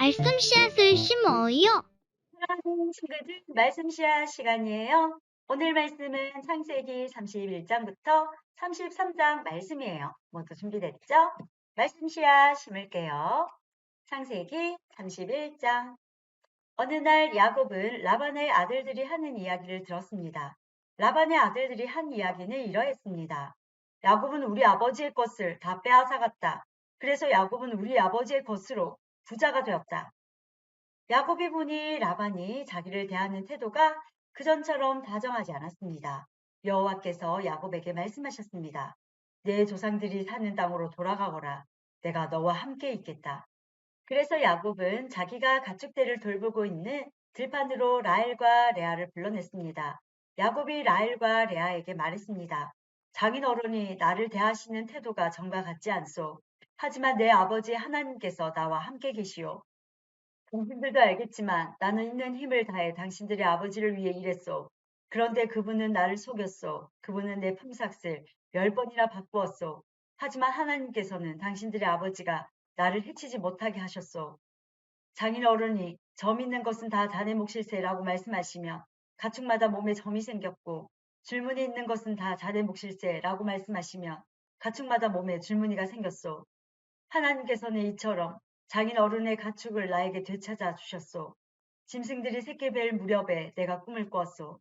말씀 씨앗을 심어요. 사랑하는 친구들, 말씀 씨앗 시간이에요. 오늘 말씀은 창세기 31장부터 33장 말씀이에요. 모두 준비됐죠? 말씀 씨앗 심을게요. 창세기 31장. 어느 날 야곱은 라반의 아들들이 하는 이야기를 들었습니다. 라반의 아들들이 한 이야기는 이러했습니다. 야곱은 우리 아버지의 것을 다 빼앗아갔다. 그래서 야곱은 우리 아버지의 것으로 부자가 되었다. 야곱이 보니 라반이 자기를 대하는 태도가 그전처럼 다정하지 않았습니다. 여호와께서 야곱에게 말씀하셨습니다. 내 조상들이 사는 땅으로 돌아가거라. 내가 너와 함께 있겠다. 그래서 야곱은 자기가 가축대를 돌보고 있는 들판으로 라헬과 레아를 불러냈습니다. 야곱이 라헬과 레아에게 말했습니다. 장인 어른이 나를 대하시는 태도가 정과 같지 않소. 하지만 내 아버지 하나님께서 나와 함께 계시오. 당신들도 알겠지만 나는 있는 힘을 다해 당신들의 아버지를 위해 일했소. 그런데 그분은 나를 속였소. 그분은 내 품삯을 10번이나 바꾸었소. 하지만 하나님께서는 당신들의 아버지가 나를 해치지 못하게 하셨소. 장인 어른이 점 있는 것은 다 자네 몫일세라고 말씀하시며 가축마다 몸에 점이 생겼고 줄무늬 있는 것은 다 자네 몫일세라고 말씀하시며 가축마다 몸에 줄무늬가 생겼소. 하나님께서는 이처럼 장인 어른의 가축을 나에게 되찾아 주셨소. 짐승들이 새끼 뵐 무렵에 내가 꿈을 꿨소.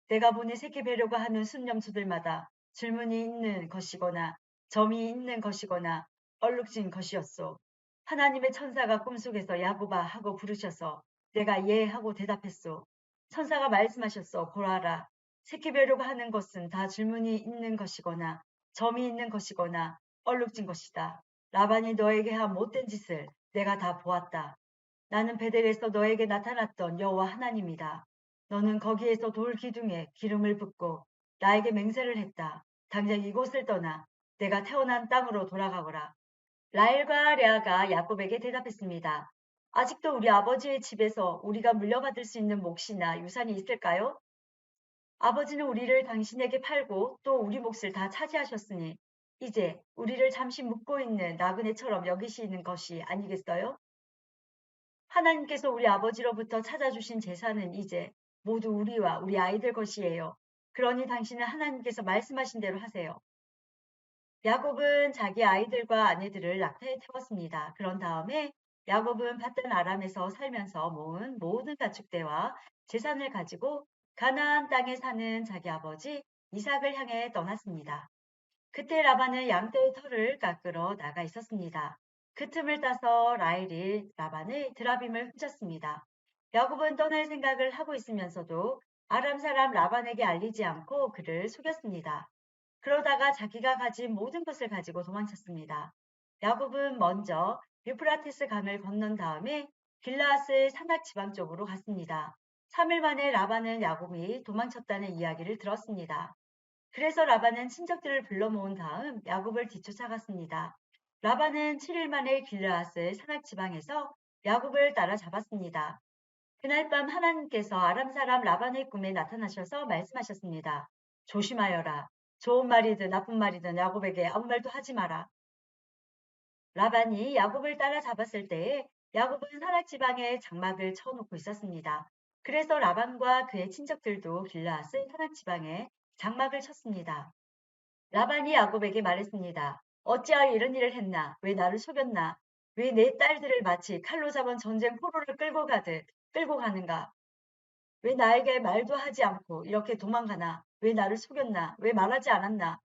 내가 보니 새끼 뵈려고 하는 순념소들마다 줄무늬 있는 것이거나 점이 있는 것이거나 얼룩진 것이었소. 하나님의 천사가 꿈속에서 야곱아 하고 부르셔서 내가 예 하고 대답했소. 천사가 말씀하셨소. 보라라. 새끼 뵈려고 하는 것은 다 줄무늬 있는 것이거나 점이 있는 것이거나 얼룩진 것이다. 라반이 너에게 한 못된 짓을 내가 다 보았다. 나는 베델에서 너에게 나타났던 여호와 하나님이다. 너는 거기에서 돌 기둥에 기름을 붓고 나에게 맹세를 했다. 당장 이곳을 떠나 내가 태어난 땅으로 돌아가거라. 라헬과 레아가 야곱에게 대답했습니다. 아직도 우리 아버지의 집에서 우리가 물려받을 수 있는 몫이나 유산이 있을까요? 아버지는 우리를 당신에게 팔고 또 우리 몫을 다 차지하셨으니 이제 우리를 잠시 묵고 있는 나그네처럼 여기시는 것이 아니겠어요? 하나님께서 우리 아버지로부터 찾아주신 재산은 이제 모두 우리와 우리 아이들 것이에요. 그러니 당신은 하나님께서 말씀하신 대로 하세요. 야곱은 자기 아이들과 아내들을 낙타에 태웠습니다. 그런 다음에 야곱은 밧단 아람에서 살면서 모은 모든 가축대와 재산을 가지고 가나안 땅에 사는 자기 아버지 이삭을 향해 떠났습니다. 그때 라반은 양떼의 털을 깎으러 나가 있었습니다. 그 틈을 따서 라헬이 라반의 드라빔을 훔쳤습니다. 야곱은 떠날 생각을 하고 있으면서도 아람 사람 라반에게 알리지 않고 그를 속였습니다. 그러다가 자기가 가진 모든 것을 가지고 도망쳤습니다. 야곱은 먼저 유프라테스 강을 건넌 다음에 길라앗의 산악 지방 쪽으로 갔습니다. 3일 만에 라반은 야곱이 도망쳤다는 이야기를 들었습니다. 그래서 라반은 친척들을 불러 모은 다음 야곱을 뒤쫓아갔습니다. 라반은 7일 만에 길르앗의 산악 지방에서 야곱을 따라잡았습니다. 그날 밤 하나님께서 아람 사람 라반의 꿈에 나타나셔서 말씀하셨습니다. 조심하여라. 좋은 말이든 나쁜 말이든 야곱에게 아무 말도 하지 마라. 라반이 야곱을 따라잡았을 때에 야곱은 산악 지방에 장막을 쳐놓고 있었습니다. 그래서 라반과 그의 친척들도 길르앗의 산악 지방에 장막을 쳤습니다. 라반이 야곱에게 말했습니다. 어찌하여 이런 일을 했나? 왜 나를 속였나? 왜 내 딸들을 마치 칼로 잡은 전쟁 포로를 끌고 가듯 끌고 가는가? 왜 나에게 말도 하지 않고 이렇게 도망가나? 왜 나를 속였나? 왜 말하지 않았나?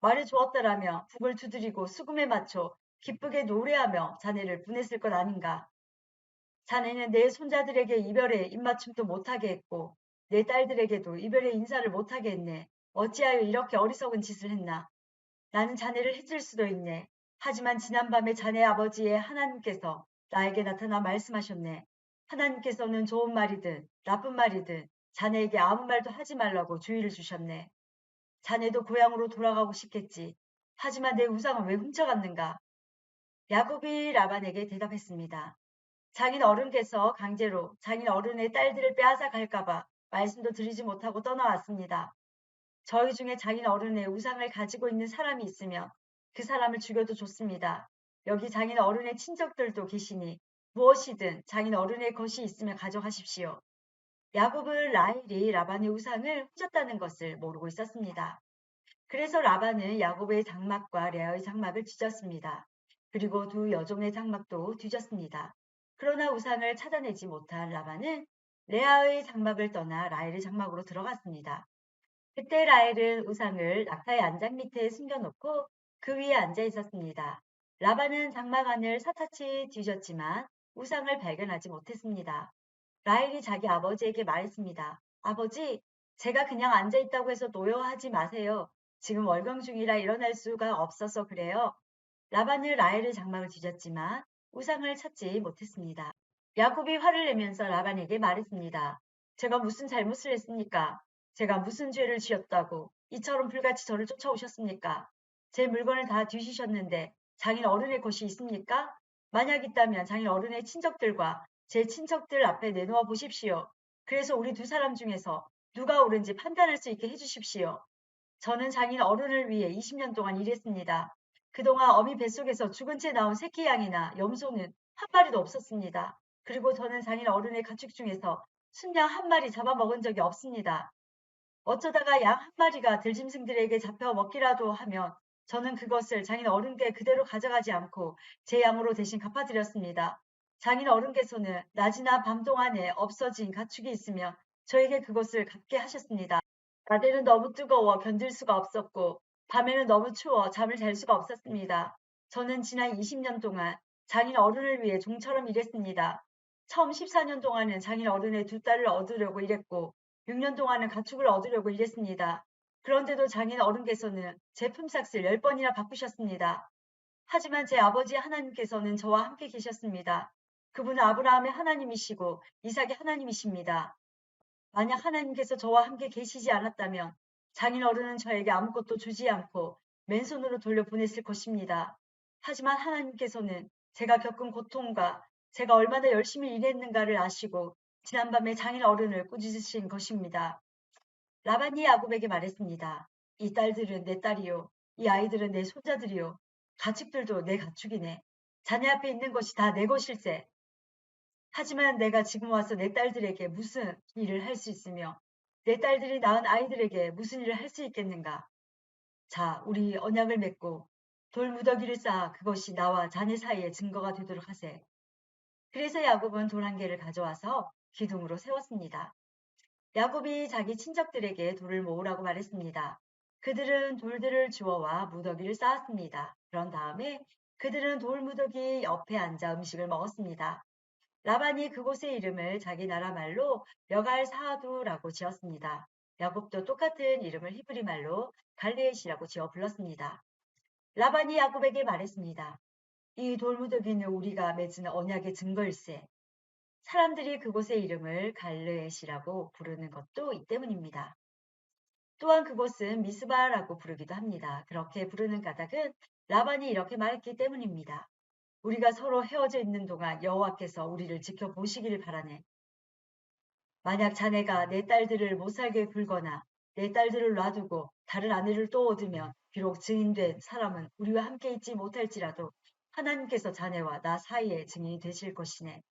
말해 주었더라며 북을 두드리고 수금에 맞춰 기쁘게 노래하며 자네를 보냈을 것 아닌가? 자네는 내 손자들에게 이별의 입맞춤도 못하게 했고 내 딸들에게도 이별의 인사를 못하게 했네. 어찌하여 이렇게 어리석은 짓을 했나? 나는 자네를 해칠 수도 있네. 하지만 지난밤에 자네 아버지의 하나님께서 나에게 나타나 말씀하셨네. 하나님께서는 좋은 말이든 나쁜 말이든 자네에게 아무 말도 하지 말라고 주의를 주셨네. 자네도 고향으로 돌아가고 싶겠지. 하지만 내 우상은 왜 훔쳐갔는가? 야곱이 라반에게 대답했습니다. 장인 어른께서 강제로 장인 어른의 딸들을 빼앗아 갈까봐 말씀도 드리지 못하고 떠나왔습니다. 저희 중에 장인 어른의 우상을 가지고 있는 사람이 있으면 그 사람을 죽여도 좋습니다. 여기 장인 어른의 친척들도 계시니 무엇이든 장인 어른의 것이 있으면 가져가십시오. 야곱은 라헬이 라반의 우상을 훔쳤다는 것을 모르고 있었습니다. 그래서 라반은 야곱의 장막과 레아의 장막을 뒤졌습니다. 그리고 두 여종의 장막도 뒤졌습니다. 그러나 우상을 찾아내지 못한 라반은 레아의 장막을 떠나 라헬의 장막으로 들어갔습니다. 그때 라헬은 우상을 낙타의 안장 밑에 숨겨놓고 그 위에 앉아 있었습니다. 라반은 장막 안을 샅샅이 뒤졌지만 우상을 발견하지 못했습니다. 라헬이 자기 아버지에게 말했습니다. 아버지, 제가 그냥 앉아 있다고 해서 노여워하지 마세요. 지금 월경 중이라 일어날 수가 없어서 그래요. 라반은 라헬의 장막을 뒤졌지만 우상을 찾지 못했습니다. 야곱이 화를 내면서 라반에게 말했습니다. 제가 무슨 잘못을 했습니까? 제가 무슨 죄를 지었다고 이처럼 불같이 저를 쫓아오셨습니까? 제 물건을 다 뒤지셨는데 장인 어른의 것이 있습니까? 만약 있다면 장인 어른의 친척들과 제 친척들 앞에 내놓아 보십시오. 그래서 우리 두 사람 중에서 누가 옳은지 판단할 수 있게 해주십시오. 저는 장인 어른을 위해 20년 동안 일했습니다. 그동안 어미 뱃속에서 죽은 채 나온 새끼 양이나 염소는 한 마리도 없었습니다. 그리고 저는 장인 어른의 가축 중에서 순양 한 마리 잡아먹은 적이 없습니다. 어쩌다가 양 한 마리가 들짐승들에게 잡혀 먹기라도 하면 저는 그것을 장인 어른께 그대로 가져가지 않고 제 양으로 대신 갚아드렸습니다. 장인 어른께서는 낮이나 밤 동안에 없어진 가축이 있으면 저에게 그것을 갚게 하셨습니다. 낮에는 너무 뜨거워 견딜 수가 없었고 밤에는 너무 추워 잠을 잘 수가 없었습니다. 저는 지난 20년 동안 장인 어른을 위해 종처럼 일했습니다. 처음 14년 동안은 장인 어른의 두 딸을 얻으려고 일했고 6년 동안은 가축을 얻으려고 일했습니다. 그런데도 장인 어른께서는 제 품삯을 10번이나 바꾸셨습니다. 하지만 제 아버지 하나님께서는 저와 함께 계셨습니다. 그분은 아브라함의 하나님이시고 이삭의 하나님이십니다. 만약 하나님께서 저와 함께 계시지 않았다면 장인 어른은 저에게 아무것도 주지 않고 맨손으로 돌려보냈을 것입니다. 하지만 하나님께서는 제가 겪은 고통과 제가 얼마나 열심히 일했는가를 아시고 지난밤에 장인 어른을 꾸짖으신 것입니다. 라반이 야곱에게 말했습니다. 이 딸들은 내 딸이요. 이 아이들은 내 손자들이요. 가축들도 내 가축이네. 자네 앞에 있는 것이 다 내 것일세. 하지만 내가 지금 와서 내 딸들에게 무슨 일을 할 수 있으며 내 딸들이 낳은 아이들에게 무슨 일을 할 수 있겠는가? 자, 우리 언약을 맺고 돌무더기를 쌓아 그것이 나와 자네 사이의 증거가 되도록 하세. 그래서 야곱은 돌 한 개를 가져와서 기둥으로 세웠습니다. 야곱이 자기 친척들에게 돌을 모으라고 말했습니다. 그들은 돌들을 주워와 무더기를 쌓았습니다. 그런 다음에 그들은 돌 무더기 옆에 앉아 음식을 먹었습니다. 라반이 그곳의 이름을 자기 나라 말로 여갈 사두라고 지었습니다. 야곱도 똑같은 이름을 히브리 말로 갈레엣이라고 지어 불렀습니다. 라반이 야곱에게 말했습니다. 이 돌무더기는 우리가 맺은 언약의 증거일세. 사람들이 그곳의 이름을 갈르엣이라고 부르는 것도 이 때문입니다. 또한 그곳은 미스바라고 부르기도 합니다. 그렇게 부르는 까닭은 라반이 이렇게 말했기 때문입니다. 우리가 서로 헤어져 있는 동안 여호와께서 우리를 지켜보시기를 바라네. 만약 자네가 내 딸들을 못살게 굴거나 내 딸들을 놔두고 다른 아내를 또 얻으면 비록 증인된 사람은 우리와 함께 있지 못할지라도 하나님께서 자네와 나 사이에 증인이 되실 것이네.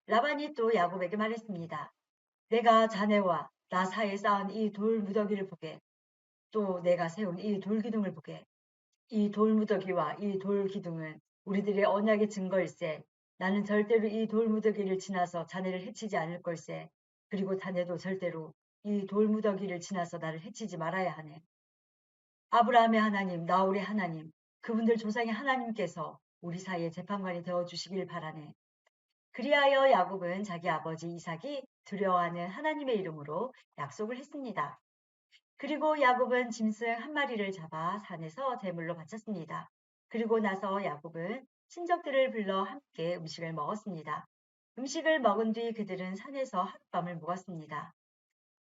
라반이 또 야곱에게 말했습니다. 내가 자네와 나 사이에 쌓은 이 돌 무더기를 보게. 또 내가 세운 이 돌기둥을 보게. 이 돌무더기와 이 돌기둥은 우리들의 언약의 증거일세. 나는 절대로 이 돌무더기를 지나서 자네를 해치지 않을 걸세. 그리고 자네도 절대로 이 돌무더기를 지나서 나를 해치지 말아야 하네. 아브라함의 하나님, 나홀의 하나님, 그분들 조상의 하나님께서 우리 사이에 재판관이 되어주시길 바라네. 그리하여 야곱은 자기 아버지 이삭이 두려워하는 하나님의 이름으로 약속을 했습니다. 그리고 야곱은 짐승 한 마리를 잡아 산에서 제물로 바쳤습니다. 그리고 나서 야곱은 친척들을 불러 함께 음식을 먹었습니다. 음식을 먹은 뒤 그들은 산에서 하룻밤을 묵었습니다.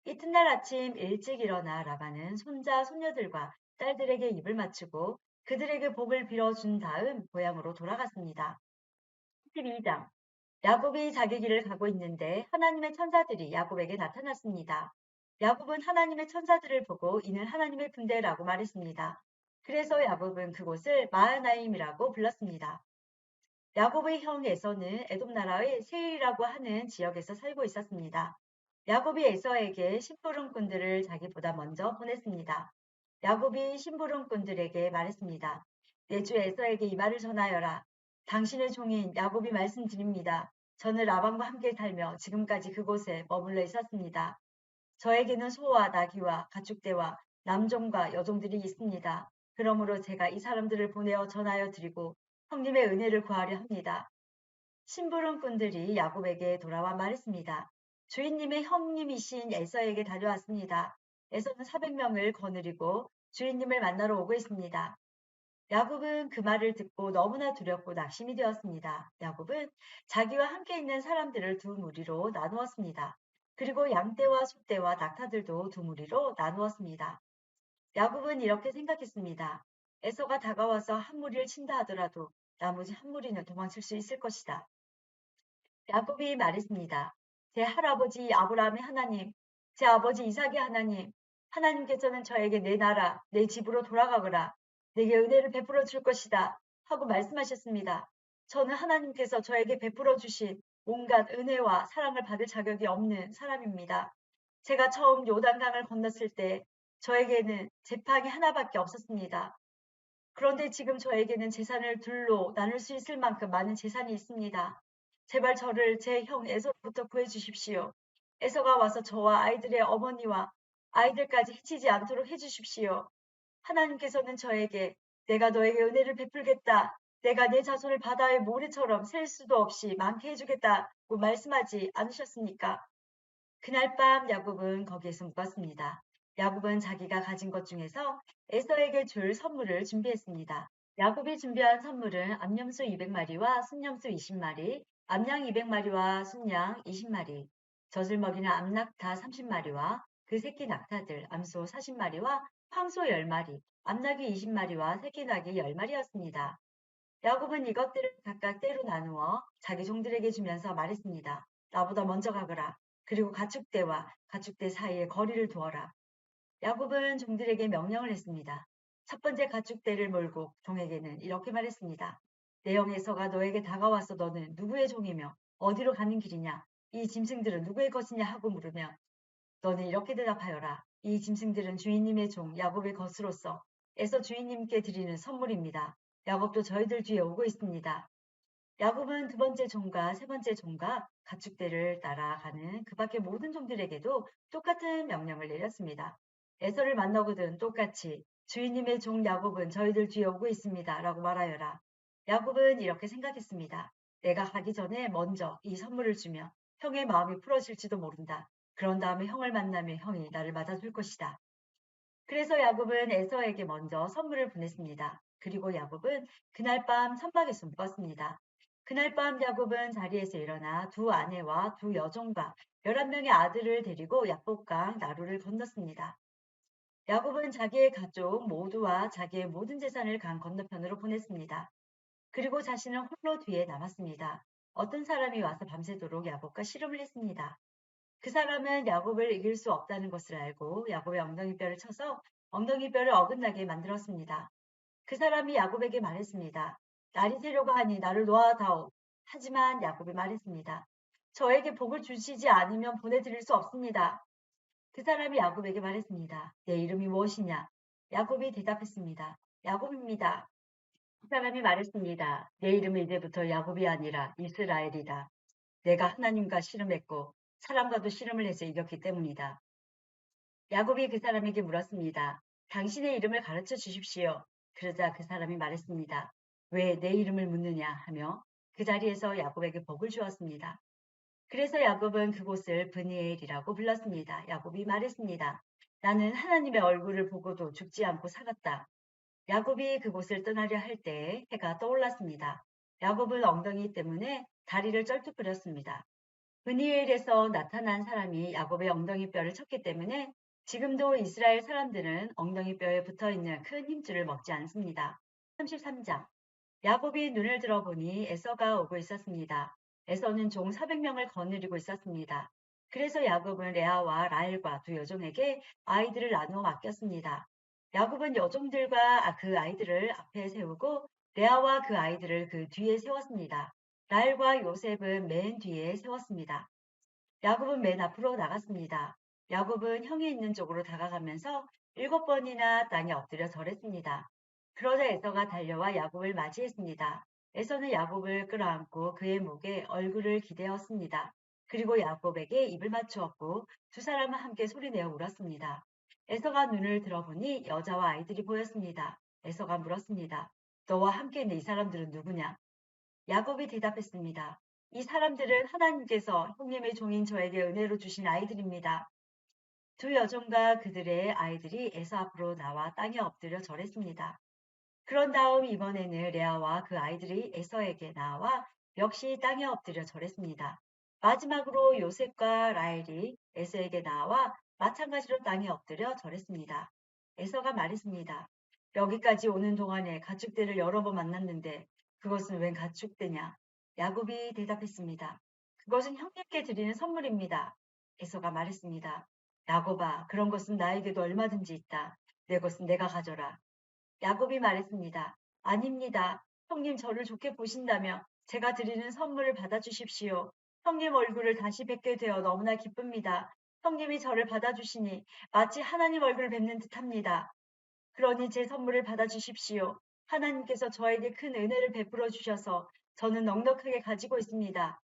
이튿날 아침 일찍 일어나 라반은 손자, 손녀들과 딸들에게 입을 맞추고 그들에게 복을 빌어준 다음 고향으로 돌아갔습니다. 12장 야곱이 자기 길을 가고 있는데 하나님의 천사들이 야곱에게 나타났습니다. 야곱은 하나님의 천사들을 보고 이는 하나님의 군대라고 말했습니다. 그래서 야곱은 그곳을 마하나임이라고 불렀습니다. 야곱의 형 에서는 에돔 나라의 세일이라고 하는 지역에서 살고 있었습니다. 야곱이 에서에게 심부름꾼들을 자기보다 먼저 보냈습니다. 야곱이 심부름꾼들에게 말했습니다. 내 주 에서에게 이 말을 전하여라. 당신의 종인 야곱이 말씀드립니다. 저는 라반과 함께 살며 지금까지 그곳에 머물러 있었습니다. 저에게는 소와 나귀와 가축대와 남종과 여종들이 있습니다. 그러므로 제가 이 사람들을 보내어 전하여 드리고 형님의 은혜를 구하려 합니다. 심부름꾼들이 야곱에게 돌아와 말했습니다. 주인님의 형님이신 에서에게 다녀왔습니다. 에서는 400명을 거느리고 주인님을 만나러 오고 있습니다. 야곱은 그 말을 듣고 너무나 두렵고 낙심이 되었습니다. 야곱은 자기와 함께 있는 사람들을 두 무리로 나누었습니다. 그리고 양떼와 소떼와 낙타들도 두 무리로 나누었습니다. 야곱은 이렇게 생각했습니다. 에서가 다가와서 한 무리를 친다 하더라도 나머지 한 무리는 도망칠 수 있을 것이다. 야곱이 말했습니다. 제 할아버지 아브라함의 하나님, 제 아버지 이삭의 하나님, 하나님께서는 저에게 내 나라, 내 집으로 돌아가거라. 내게 은혜를 베풀어 줄 것이다. 하고 말씀하셨습니다. 저는 하나님께서 저에게 베풀어 주신 온갖 은혜와 사랑을 받을 자격이 없는 사람입니다. 제가 처음 요단강을 건넜을 때 저에게는 제팡이 하나밖에 없었습니다. 그런데 지금 저에게는 재산을 둘로 나눌 수 있을 만큼 많은 재산이 있습니다. 제발 저를 제 형 에서부터 구해 주십시오. 에서가 와서 저와 아이들의 어머니와 아이들까지 해치지 않도록 해 주십시오. 하나님께서는 저에게 내가 너에게 은혜를 베풀겠다. 내가 내 자손을 바다의 모래처럼 셀 수도 없이 많게 해주겠다고 말씀하지 않으셨습니까? 그날 밤 야곱은 거기에서 묵었습니다. 야곱은 자기가 가진 것 중에서 에서에게 줄 선물을 준비했습니다. 야곱이 준비한 선물은 암염소 200마리와 순염소 20마리, 암양 200마리와 순양 20마리, 젖을 먹이는 암낙타 30마리와 그 새끼 낙타들, 암소 40마리와 황소 10마리, 암나귀 20마리와 새끼 나귀 10마리였습니다. 야곱은 이것들을 각각 때로 나누어 자기 종들에게 주면서 말했습니다. 나보다 먼저 가거라. 그리고 가축대와 가축대 사이에 거리를 두어라. 야곱은 종들에게 명령을 했습니다. 첫 번째 가축대를 몰고 종에게는 이렇게 말했습니다. 내 영에서가 너에게 다가와서 너는 누구의 종이며 어디로 가는 길이냐? 이 짐승들은 누구의 것이냐 하고 물으면 너는 이렇게 대답하여라. 이 짐승들은 주인님의 종 야곱의 것으로서 에서 주인님께 드리는 선물입니다. 야곱도 저희들 뒤에 오고 있습니다. 야곱은 두 번째 종과 세 번째 종과 가축대를 따라가는 그 밖의 모든 종들에게도 똑같은 명령을 내렸습니다. 에서를 만나거든 똑같이 주인님의 종 야곱은 저희들 뒤에 오고 있습니다. 라고 말하여라. 야곱은 이렇게 생각했습니다. 내가 가기 전에 먼저 이 선물을 주면 형의 마음이 풀어질지도 모른다. 그런 다음에 형을 만나면 형이 나를 맞아줄 것이다. 그래서 야곱은 에서에게 먼저 선물을 보냈습니다. 그리고 야곱은 그날 밤 선박에서 묵었습니다. 그날 밤 야곱은 자리에서 일어나 두 아내와 두 여종과 11명의 아들을 데리고 야복강 나루를 건넜습니다. 야곱은 자기의 가족 모두와 자기의 모든 재산을 강 건너편으로 보냈습니다. 그리고 자신은 홀로 뒤에 남았습니다. 어떤 사람이 와서 밤새도록 야곱과 씨름을 했습니다. 그 사람은 야곱을 이길 수 없다는 것을 알고 야곱의 엉덩이뼈를 쳐서 엉덩이뼈를 어긋나게 만들었습니다. 그 사람이 야곱에게 말했습니다. 날이 새려고 하니 나를 놓아다오. 하지만 야곱이 말했습니다. 저에게 복을 주시지 않으면 보내드릴 수 없습니다. 그 사람이 야곱에게 말했습니다. 내 이름이 무엇이냐? 야곱이 대답했습니다. 야곱입니다. 그 사람이 말했습니다. 내 이름은 이제부터 야곱이 아니라 이스라엘이다. 내가 하나님과 씨름했고 사람과도 씨름을 해서 이겼기 때문이다. 야곱이 그 사람에게 물었습니다. 당신의 이름을 가르쳐 주십시오. 그러자 그 사람이 말했습니다. 왜 내 이름을 묻느냐 하며 그 자리에서 야곱에게 복을 주었습니다. 그래서 야곱은 그곳을 브니엘이라고 불렀습니다. 야곱이 말했습니다. 나는 하나님의 얼굴을 보고도 죽지 않고 살았다. 야곱이 그곳을 떠나려 할 때에 해가 떠올랐습니다. 야곱은 엉덩이 때문에 다리를 쩔뚝거렸습니다. 브니엘에서 나타난 사람이 야곱의 엉덩이뼈를 쳤기 때문에 지금도 이스라엘 사람들은 엉덩이뼈에 붙어있는 큰 힘줄을 먹지 않습니다. 33장 야곱이 눈을 들어보니 에서가 오고 있었습니다. 에서는 종 400명을 거느리고 있었습니다. 그래서 야곱은 레아와 라헬과 두 여종에게 아이들을 나누어 맡겼습니다. 야곱은 여종들과 그 아이들을 앞에 세우고 레아와 그 아이들을 그 뒤에 세웠습니다. 라헬과 요셉은 맨 뒤에 세웠습니다. 야곱은 맨 앞으로 나갔습니다. 야곱은 형이 있는 쪽으로 다가가면서 7번이나 땅에 엎드려 절했습니다. 그러자 에서가 달려와 야곱을 맞이했습니다. 에서는 야곱을 끌어안고 그의 목에 얼굴을 기대었습니다. 그리고 야곱에게 입을 맞추었고 두 사람은 함께 소리내어 울었습니다. 에서가 눈을 들어보니 여자와 아이들이 보였습니다. 에서가 물었습니다. 너와 함께 있는 이 사람들은 누구냐? 야곱이 대답했습니다. 이 사람들은 하나님께서 형님의 종인 저에게 은혜로 주신 아이들입니다. 두 여종과 그들의 아이들이 에서 앞으로 나와 땅에 엎드려 절했습니다. 그런 다음 이번에는 레아와 그 아이들이 에서에게 나와 역시 땅에 엎드려 절했습니다. 마지막으로 요셉과 라헬이 에서에게 나와 마찬가지로 땅에 엎드려 절했습니다. 에서가 말했습니다. 여기까지 오는 동안에 가축대를 여러 번 만났는데 그것은 웬 가축대냐? 야곱이 대답했습니다. 그것은 형님께 드리는 선물입니다. 에서가 말했습니다. 야곱아, 그런 것은 나에게도 얼마든지 있다. 내 것은 내가 가져라. 야곱이 말했습니다. 아닙니다. 형님 저를 좋게 보신다며 제가 드리는 선물을 받아주십시오. 형님 얼굴을 다시 뵙게 되어 너무나 기쁩니다. 형님이 저를 받아주시니 마치 하나님 얼굴을 뵙는 듯합니다. 그러니 제 선물을 받아주십시오. 하나님께서 저에게 큰 은혜를 베풀어 주셔서 저는 넉넉하게 가지고 있습니다.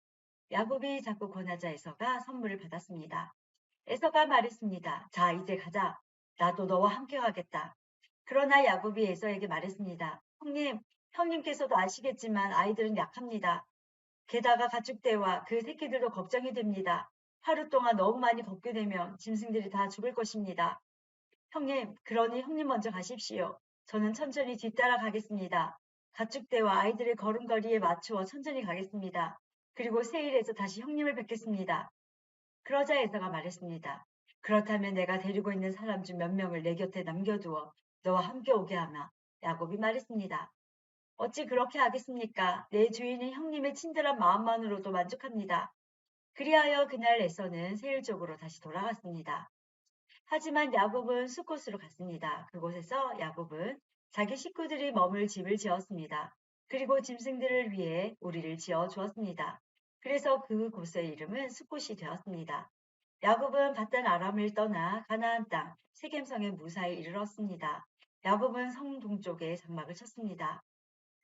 야곱이 자꾸 권하자 에서가 선물을 받았습니다. 에서가 말했습니다. 자, 이제 가자. 나도 너와 함께 가겠다. 그러나 야곱이 에서에게 말했습니다. 형님께서도 아시겠지만 아이들은 약합니다. 게다가 가축대와 그 새끼들도 걱정이 됩니다. 하루 동안 너무 많이 걷게 되면 짐승들이 다 죽을 것입니다. 형님, 그러니 형님 먼저 가십시오. 저는 천천히 뒤따라 가겠습니다. 가축대와 아이들의 걸음걸이에 맞추어 천천히 가겠습니다. 그리고 세일에서 다시 형님을 뵙겠습니다. 그러자 에서가 말했습니다. 그렇다면 내가 데리고 있는 사람 중 몇 명을 내 곁에 남겨두어 너와 함께 오게 하마. 야곱이 말했습니다. 어찌 그렇게 하겠습니까? 내 주인은 형님의 친절한 마음만으로도 만족합니다. 그리하여 그날 에서는 세일 쪽으로 다시 돌아갔습니다. 하지만 야곱은 수콧으로 갔습니다. 그곳에서 야곱은 자기 식구들이 머물 집을 지었습니다. 그리고 짐승들을 위해 우리를 지어 주었습니다. 그래서 그곳의 이름은 수콧이 되었습니다. 야곱은 밧단 아람을 떠나 가나안 땅 세겜성에 무사히 이르렀습니다. 야곱은 성 동쪽에 장막을 쳤습니다.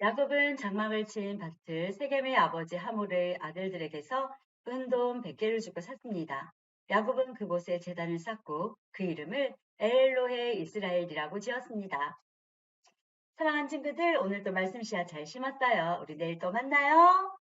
야곱은 장막을 친 밭을 세겜의 아버지 하몰의 아들들에게서 은돈 100개를 주고 샀습니다. 야곱은 그곳에 제단을 쌓고 그 이름을 엘로헤 이스라엘이라고 지었습니다. 사랑하는 친구들, 오늘도 말씀 씨앗 잘 심었어요. 우리 내일 또 만나요.